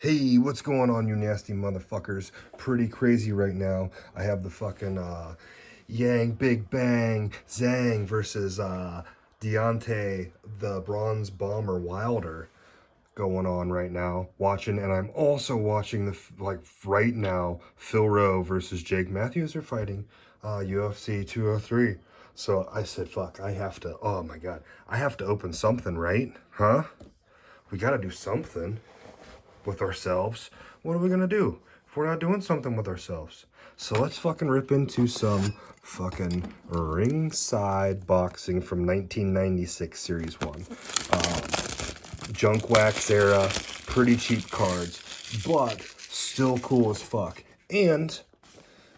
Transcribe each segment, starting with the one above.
Hey, what's going on, you nasty motherfuckers? Pretty crazy right now. I have the fucking Yang Big Bang Zhang versus Deontay the Bronze Bomber Wilder going on right now. Watching, and I'm also watching like right now, Phil Rowe versus Jake Matthews are fighting UFC 203. So I said, fuck, I have to, oh my god, I have to open something, right? Huh? We gotta do something with ourselves. What are we gonna do if we're not doing something with ourselves? So let's fucking rip into some fucking Ringside boxing from 1996 Series 1. Junk wax era, pretty cheap cards, but still cool as fuck. And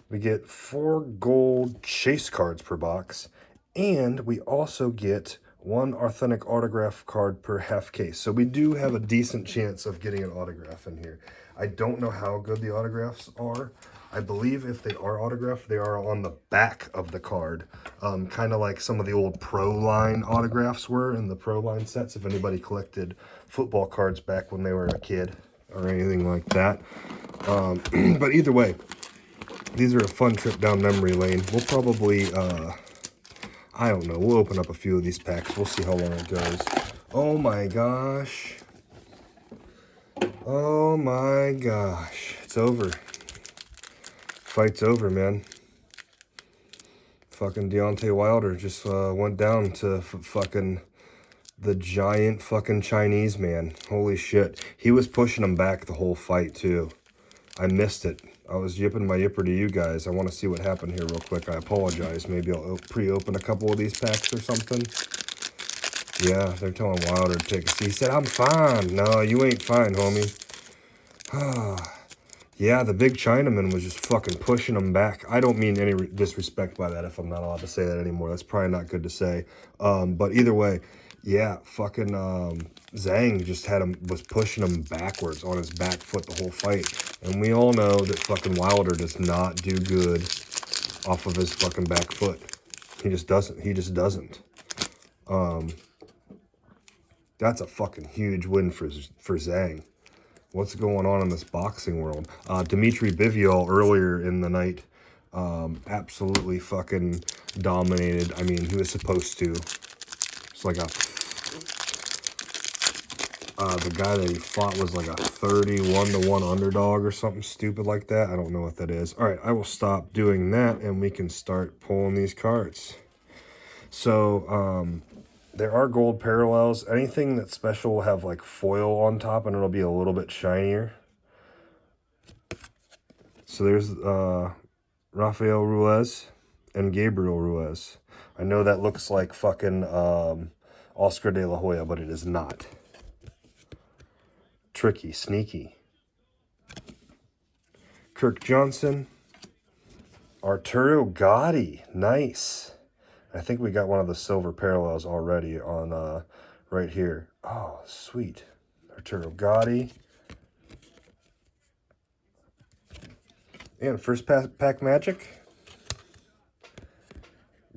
we get 4 gold chase cards per box, and we also get 1 authentic autograph card per half case. So we do have a decent chance of getting an autograph in here. I don't know how good the autographs are. I believe if they are autographed, they are on the back of the card. Kind of like some of the old Pro Line autographs were in the Pro Line sets, if anybody collected football cards back when they were a kid or anything like that. But either way, these are a fun trip down memory lane. We'll probably, I don't know, we'll open up a few of these packs. We'll see how long it goes. Oh my gosh. Oh my gosh. It's over. Fight's over, man. Fucking Deontay Wilder just went down to fucking the giant fucking Chinese man. Holy shit. He was pushing him back the whole fight, too. I missed it. I was yipping my yipper to you guys. I want to see what happened here real quick. I apologize. Maybe I'll pre-open a couple of these packs or something. Yeah, they're telling Wilder to take a seat. He said, I'm fine. No, you ain't fine, homie. Yeah, the big Chinaman was just fucking pushing him back. I don't mean any disrespect by that if I'm not allowed to say that anymore. That's probably not good to say. But either way, yeah, fucking Zhang just was pushing him backwards on his back foot the whole fight. And we all know that fucking Wilder does not do good off of his fucking back foot. He just doesn't. He just doesn't. That's a fucking huge win for Zhang. What's going on in this boxing world? Dimitri Bivol earlier in the night absolutely fucking dominated. I mean, he was supposed to. It's like the guy that he fought was like a 31-1 underdog or something stupid like that. I don't know what that is. All right, I will stop doing that and we can start pulling these cards. So, there are gold parallels. Anything that's special will have like foil on top and it'll be a little bit shinier. So there's Rafael Ruiz and Gabriel Ruiz. I know that looks like fucking Oscar de la Hoya, but it is not. Tricky, sneaky. Kirk Johnson. Arturo Gotti. Nice. I think we got one of the silver parallels already on right here. Oh, sweet. Arturo Gotti. And first pack magic.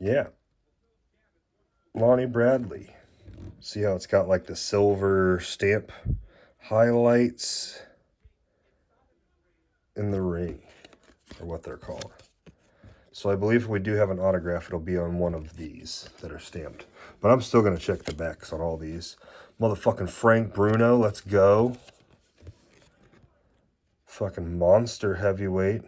Yeah. Lonnie Bradley. See how it's got like the silver stamp highlights in the ring, or what they're called. So I believe if we do have an autograph, it'll be on one of these that are stamped. But I'm still going to check the backs on all these. Motherfucking Frank Bruno, let's go. Fucking monster heavyweight.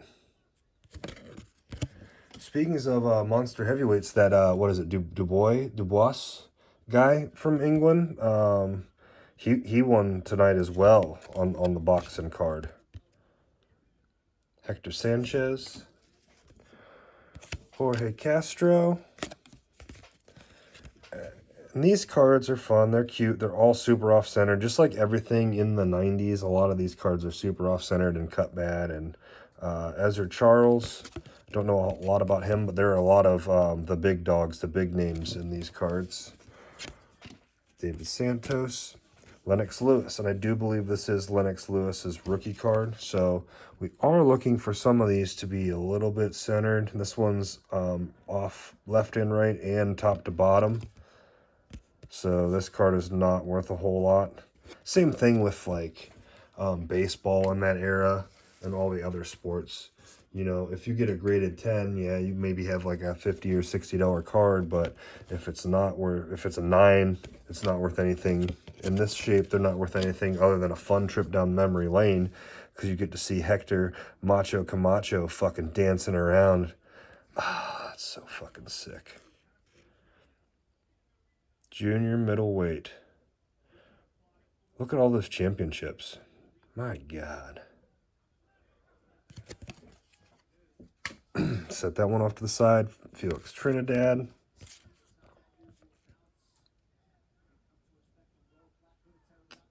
Speaking of monster heavyweights, that, what is it, Dubois guy from England, he won tonight as well on the boxing card. Hector Sanchez. Jorge Castro. And these cards are fun. They're cute. They're all super off-centered. Just like everything in the 90s, a lot of these cards are super off-centered and cut bad. And Ezra Charles, don't know a lot about him, but there are a lot of the big dogs, the big names in these cards. David Santos. Lennox Lewis, and I do believe this is Lennox Lewis's rookie card, so we are looking for some of these to be a little bit centered. This one's off left and right and top to bottom, so this card is not worth a whole lot. Same thing with like baseball in that era, and all the other sports. You know, if you get a graded 10, yeah, you maybe have like a $50 or $60 card, but if it's a 9, it's not worth anything. In this shape, they're not worth anything other than a fun trip down memory lane, because you get to see Hector Macho Camacho fucking dancing around. Ah, that's so fucking sick. Junior middleweight. Look at all those championships. My God. Set that one off to the side. Felix Trinidad.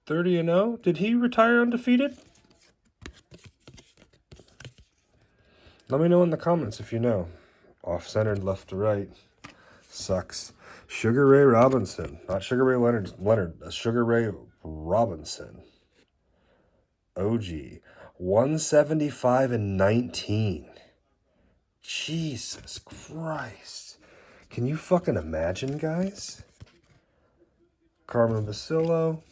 (30-0). Did he retire undefeated? Let me know in the comments if you know. Off-centered, left to right. Sucks. Sugar Ray Robinson. Not Sugar Ray Leonard. Sugar Ray Robinson. OG. 175-19. Jesus Christ. Can you fucking imagine, guys? Carmen Basillo.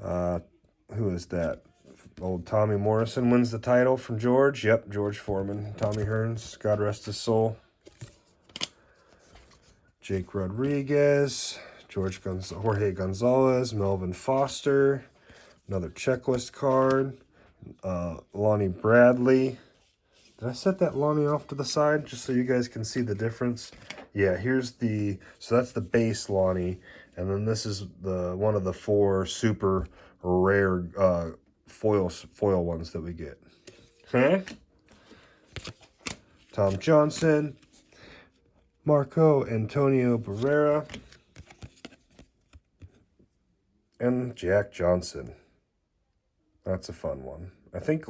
Who is that? Old Tommy Morrison wins the title from George. Yep, George Foreman. Tommy Hearns. God rest his soul. Jake Rodriguez. Jorge Gonzalez. Melvin Foster. Another checklist card. Lonnie Bradley. Did I set that Lonnie off to the side just so you guys can see the difference? Yeah, so that's the base Lonnie, and then this is one of the 4 super rare foil ones that we get. Huh? Tom Johnson, Marco Antonio Barrera, and Jack Johnson. That's a fun one. I think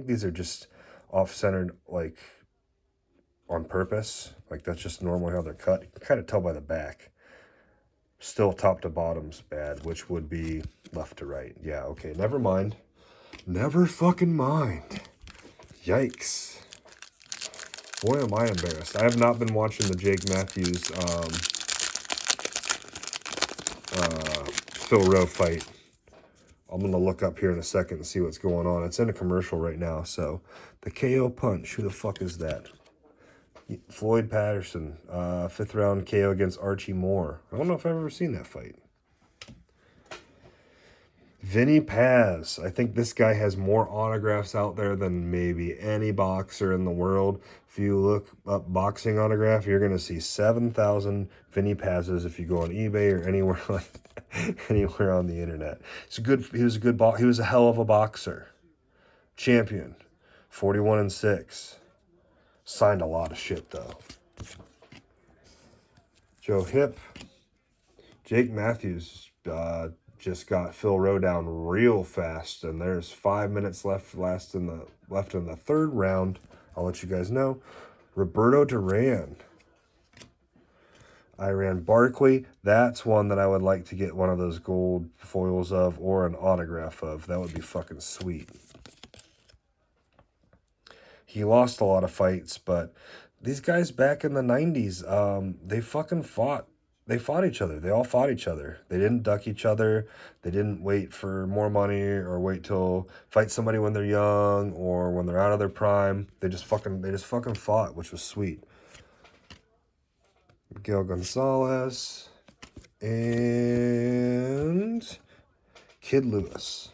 these are just off-centered, like, on purpose. Like, that's just normally how they're cut. You can kind of tell by the back. Still top to bottom's bad, which would be left to right. Yeah, okay, never mind. Never fucking mind. Yikes. Boy, am I embarrassed. I have not been watching the Jake Matthews Phil Rowe fight. I'm going to look up here in a second and see what's going on. It's in a commercial right now. So, the KO punch. Who the fuck is that? Floyd Patterson. 5th round KO against Archie Moore. I don't know if I've ever seen that fight. Vinny Paz. I think this guy has more autographs out there than maybe any boxer in the world. If you look up boxing autograph, you're going to see 7,000 Vinny Pazes if you go on eBay or anywhere like anywhere on the internet. He was a hell of a boxer. Champion. 41-6. Signed a lot of shit though. Joe Hip. Jake Matthews just got Phil Rowe down real fast, and there's 5 minutes left in the 3rd round. I'll let you guys know. Roberto Duran. Iran Barkley. That's one that I would like to get one of those gold foils of, or an autograph of. That would be fucking sweet. He lost a lot of fights, but these guys back in the 90s, they fucking fought. They fought each other. They all fought each other. They didn't duck each other. They didn't wait for more money or wait till fight somebody when they're young or when they're out of their prime. They just fucking fought, which was sweet. Miguel Gonzalez and Kid Lewis.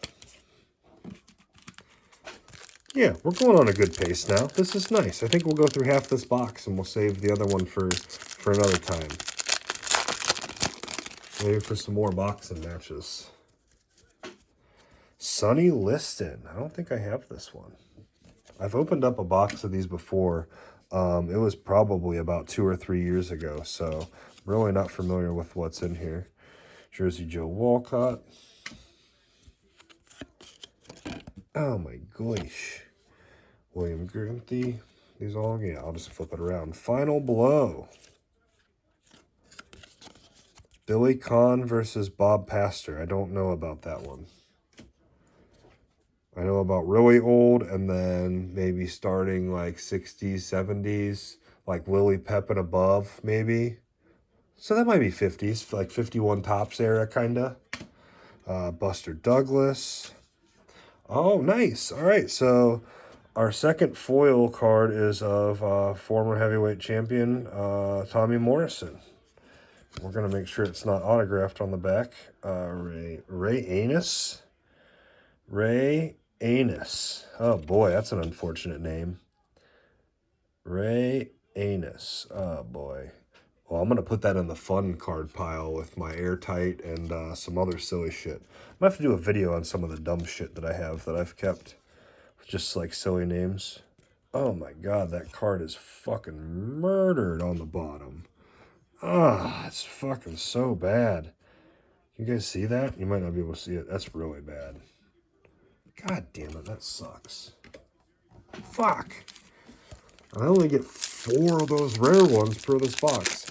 Yeah, we're going on a good pace now. This is nice. I think we'll go through half this box and we'll save the other one for another time. Maybe for some more boxing matches. Sonny Liston. I don't think I have this one. I've opened up a box of these before. It was probably about 2 or 3 years ago, so I'm really not familiar with what's in here. Jersey Joe Walcott. Oh my gosh. William Grimthy. These all, yeah, I'll just flip it around. Final Blow. Billy Conn versus Bob Pastor. I don't know about that one. I know about really old and then maybe starting like 60s, 70s, like Lily Pep and above, maybe. So that might be 50s, like 51 Tops era, kind of. Buster Douglas. Oh, nice. All right, so our second foil card is of former heavyweight champion Tommy Morrison. We're going to make sure it's not autographed on the back. Ray Anus. Ray Anus. Oh, boy, that's an unfortunate name. Ray Anus. Oh, boy. Well, I'm going to put that in the fun card pile with my airtight and some other silly shit. I'm going to have to do a video on some of the dumb shit that I have that I've kept. Just like silly names. Oh my god, that card is fucking murdered on the bottom. Ah, it's fucking so bad. You guys see that? You might not be able to see it. That's really bad. God damn it, that sucks. Fuck. I only get 4 of those rare ones per this box.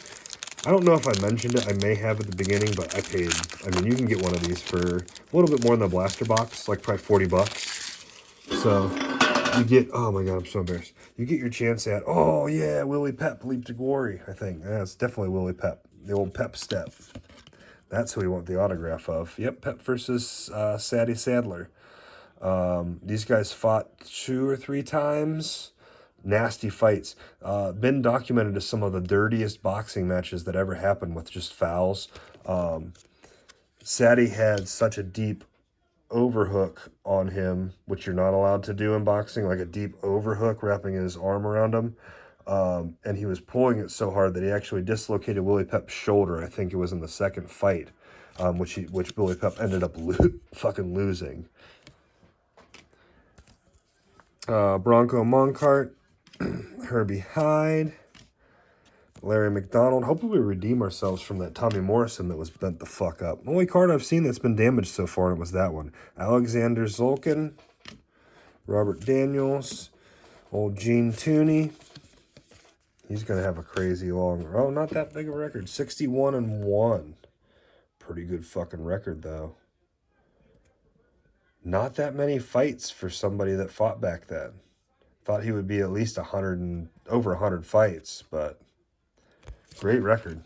I don't know if I mentioned it. I may have at the beginning, but I paid. I mean, you can get one of these for a little bit more than the blaster box, like probably 40 bucks. So you get, oh my god, I'm so embarrassed. You get your chance at, oh yeah, Willie Pep, Leap to Glory, I think. Yeah, it's definitely Willie Pep, the old Pep step. That's who we want the autograph of. Yep, Pep versus Sadie Sadler. These guys fought 2 or 3 times. Nasty fights. Been documented as some of the dirtiest boxing matches that ever happened with just fouls. Sadie had such a deep overhook on him, which you're not allowed to do in boxing, like a deep overhook wrapping his arm around him. And he was pulling it so hard that he actually dislocated Willie Pep's shoulder. I think it was in the second fight, which Willie Pep ended up fucking losing. Bronco Moncart, Herbie Hyde, Larry McDonald. Hopefully we redeem ourselves from that Tommy Morrison that was bent the fuck up. The only card I've seen that's been damaged so far, and it was that one. Alexander Zolkin, Robert Daniels, old Gene Tooney. He's going to have a crazy long... Oh, not that big a record. 61-1. Pretty good fucking record, though. Not that many fights for somebody that fought back then. Thought he would be at least 100 and over 100 fights, but great record.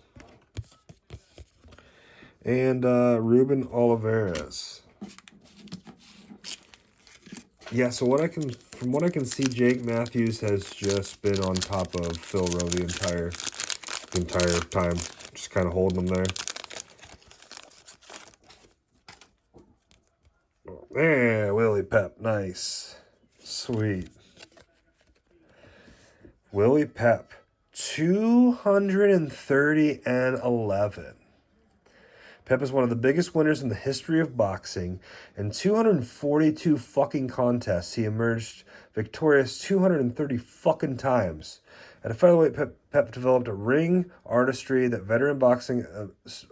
And Ruben Olivares. Yeah, so from what I can see, Jake Matthews has just been on top of Phil Rowe the entire time, just kind of holding him there. Yeah, Willie Pep, nice, sweet. Willie Pep, 230-11. Pep is one of the biggest winners in the history of boxing. In 242 fucking contests, he emerged victorious 230 fucking times. At a featherweight, Pep developed a ring artistry that veteran boxing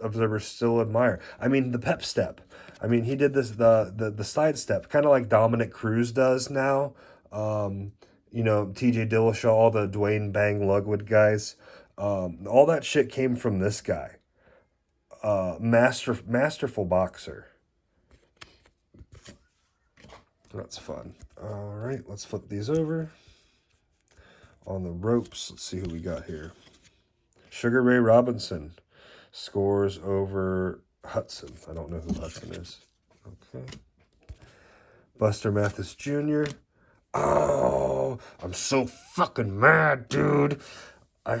observers still admire. I mean, the Pep step. I mean, he did this the side step, kind of like Dominic Cruz does now. You know, T.J. Dillashaw, all the Dwayne Bang Lugwood guys. All that shit came from this guy. Masterful boxer. That's fun. All right, let's flip these over. On the ropes, let's see who we got here. Sugar Ray Robinson scores over Hudson. I don't know who Hudson is. Okay. Buster Mathis Jr. Oh, I'm so fucking mad, dude.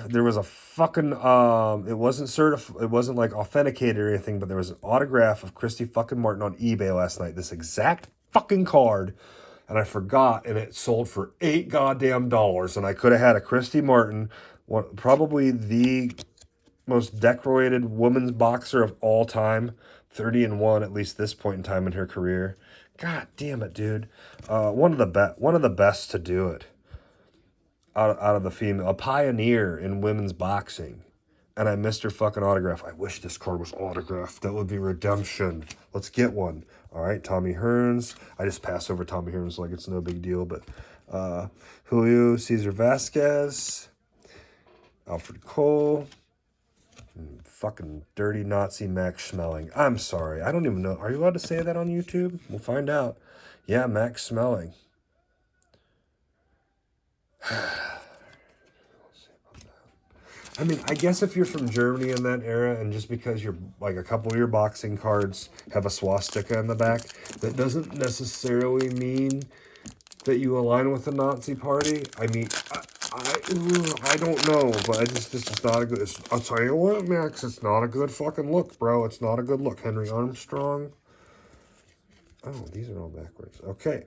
There was a fucking, it wasn't certified, it wasn't like authenticated or anything, but there was an autograph of Christy fucking Martin on eBay last night. This exact fucking card, and I forgot, and it sold for $8 goddamn, and I could have had a Christy Martin, probably the most decorated women's boxer of all time, 30-1 at least this point in time in her career. God damn it, dude. One of the best to do it. Out of the female, a pioneer in women's boxing, and I missed her fucking autograph. I wish this card was autographed. That would be redemption. Let's get one. All right, Tommy Hearns. I just pass over Tommy Hearns like it's no big deal, but Julio Cesar Vasquez, Alfred Cole, fucking dirty Nazi Max Schmeling. I'm sorry, I don't even know. Are you allowed to say that on YouTube? We'll find out. Yeah, Max Schmeling. I mean, I guess if you're from Germany in that era, and just because you're like a couple of your boxing cards have a swastika in the back, that doesn't necessarily mean that you align with the Nazi party. I mean, I don't know, but it's just not a good. I'll tell you what, Max, it's not a good fucking look, bro. It's not a good look. Henry Armstrong. Oh, these are all backwards. Okay,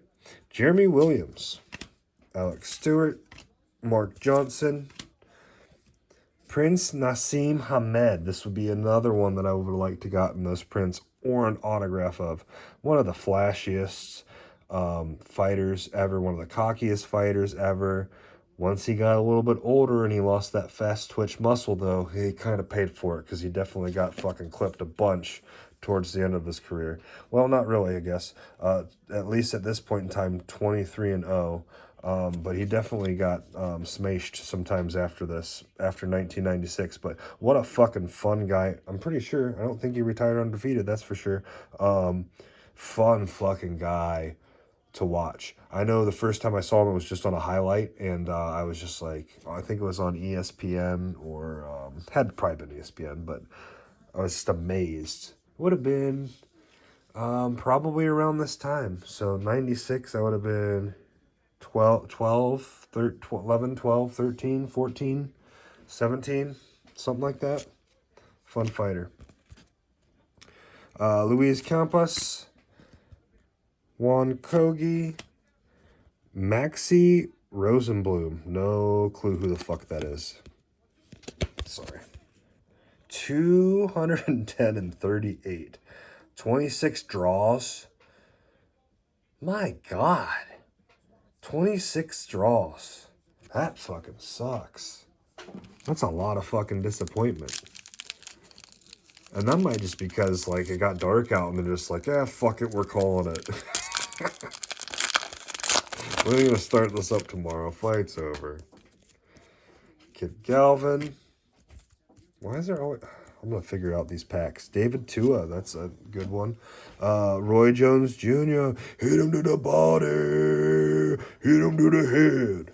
Jeremy Williams, Alex Stewart, Mark Johnson. Prince Nassim Hamed. This would be another one that I would like to gotten this Prince or an autograph of. One of the flashiest fighters ever. One of the cockiest fighters ever. Once he got a little bit older and he lost that fast twitch muscle, though, he kind of paid for it because he definitely got fucking clipped a bunch towards the end of his career. Well, not really, I guess. At least at this point in time, 23-0. But he definitely got smashed sometimes after this, after 1996. But what a fucking fun guy. I'm pretty sure. I don't think he retired undefeated, that's for sure. Fun fucking guy to watch. I know the first time I saw him, it was just on a highlight, and I was just like, I think it was on ESPN, or had probably been ESPN, but I was just amazed. Would have been probably around this time. So 96, I would have been 11, 12, 13, 14, 17, something like that. Fun fighter. Luis Campos, Juan Kogi, Maxi Rosenblum. No clue who the fuck that is. Sorry. 210 and 38. 26 draws. My God. 26 draws. That fucking sucks. That's a lot of fucking disappointment. And that might just because, like, it got dark out and they're just like, fuck it, we're calling it. We're going to start this up tomorrow. Fight's over. Kid Galvin. Why is there always... I'm going to figure out these packs. David Tua, that's a good one. Roy Jones Jr., hit him to the body, hit him to the head.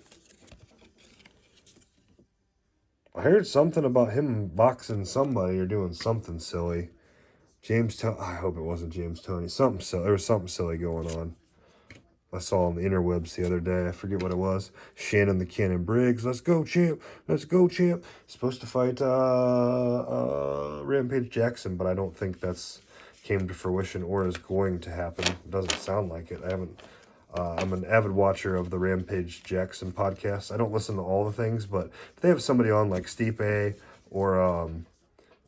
I heard something about him boxing somebody or doing something silly. James Tony, I hope it wasn't James Tony. Something silly. There was something silly going on. I saw on the interwebs the other day. I forget what it was. Shannon the Cannon Briggs. Let's go, champ. Let's go, champ. Supposed to fight Rampage Jackson, but I don't think that's came to fruition or is going to happen. It doesn't sound like it. I haven't. I'm an avid watcher of the Rampage Jackson podcast. I don't listen to all the things, but if they have somebody on like Stipe or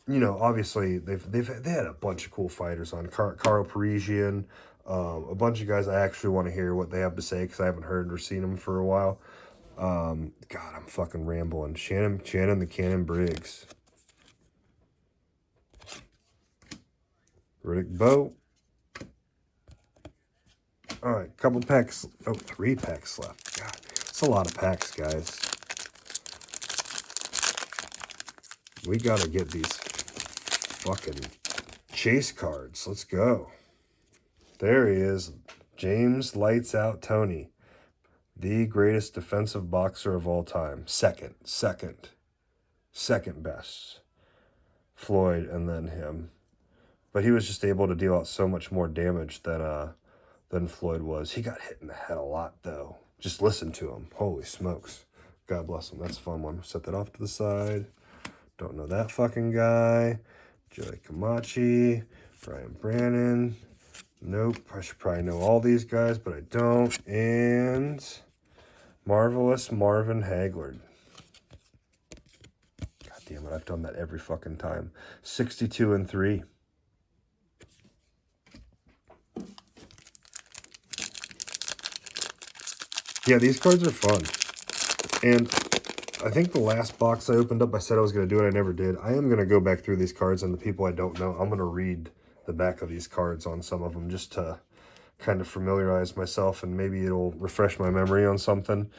you know, obviously they had a bunch of cool fighters on. Carl Parisian. A bunch of guys I actually want to hear what they have to say because I haven't heard or seen them for a while. God, I'm fucking rambling. Shannon the Cannon Briggs. Riddick Bowe. All right, couple packs. Oh, 3 packs left. God, it's a lot of packs, guys. We got to get these fucking chase cards. Let's go. There he is. James Lights Out Tony. The greatest defensive boxer of all time. Second best. Floyd and then him. But he was just able to deal out so much more damage than Floyd was. He got hit in the head a lot, though. Just listen to him. Holy smokes. God bless him. That's a fun one. Set that off to the side. Don't know that fucking guy. Joey Camachi. Brian Brannon. Nope. I should probably know all these guys, but I don't. And Marvelous Marvin Haglard. God damn it. I've done that every fucking time. 62 and 3. Yeah, these cards are fun. And I think the last box I opened up, I said I was going to do it. I never did. I am going to go back through these cards and the people I don't know. I'm going to read the back of these cards on some of them just to kind of familiarize myself, and maybe it'll refresh my memory on something.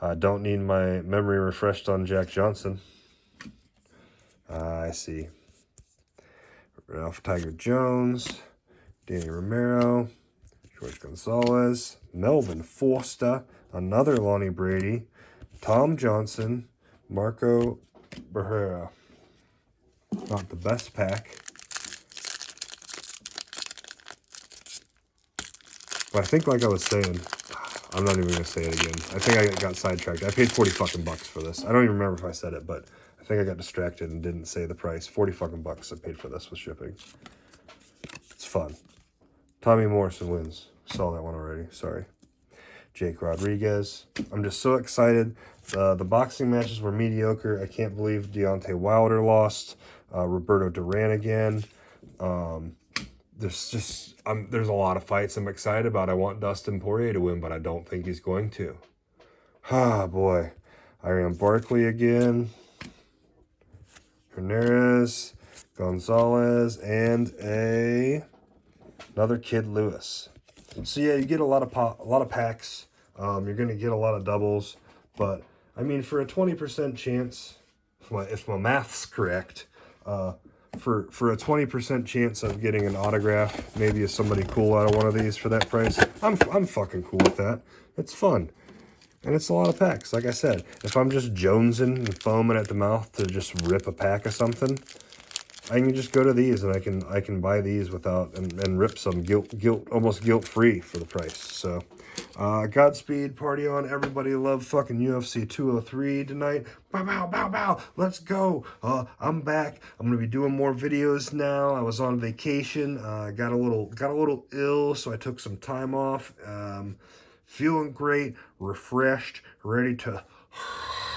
I don't need my memory refreshed on Jack Johnson. I see. Ralph Tiger Jones, Danny Romero, George Gonzalez, Melvin Forster, another Lonnie Brady, Tom Johnson, Marco Berhera. Not the best pack. But I think, like I was saying, I'm not even going to say it again. I think I got sidetracked. I paid 40 fucking bucks for this. I don't even remember if I said it, but I think I got distracted and didn't say the price. 40 fucking bucks I paid for this with shipping. It's fun. Tommy Morrison wins. Saw that one already. Sorry. Jake Rodriguez. I'm just so excited. The boxing matches were mediocre. I can't believe Deontay Wilder lost. Roberto Duran again. There's a lot of fights I'm excited about. I want Dustin Poirier to win, but I don't think he's going to. Ah, boy. Iran Barkley again. Hernandez, Gonzalez, and another Kid Lewis. So yeah, you get a lot of packs. You're gonna get a lot of doubles, but I mean, for a 20% chance, if my math's correct, for a 20% chance of getting an autograph, maybe somebody cool out of one of these for that price, I'm fucking cool with that. It's fun. And it's a lot of packs. Like I said, if I'm just jonesing and foaming at the mouth to just rip a pack of something, I can just go to these and I can buy these without and rip some almost guilt-free for the price. So Godspeed, party on, everybody. Love fucking UFC 203 tonight. Bow bow bow bow. Let's go. I'm back. I'm gonna be doing more videos now. I was on vacation. Got a little ill, so I took some time off. Feeling great, refreshed, ready to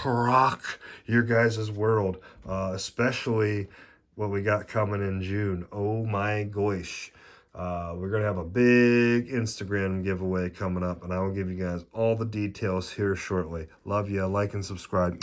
rock your guys' world, especially what we got coming in June. Oh my gosh. We're going to have a big Instagram giveaway coming up, and I will give you guys all the details here shortly. Love you. Like and subscribe.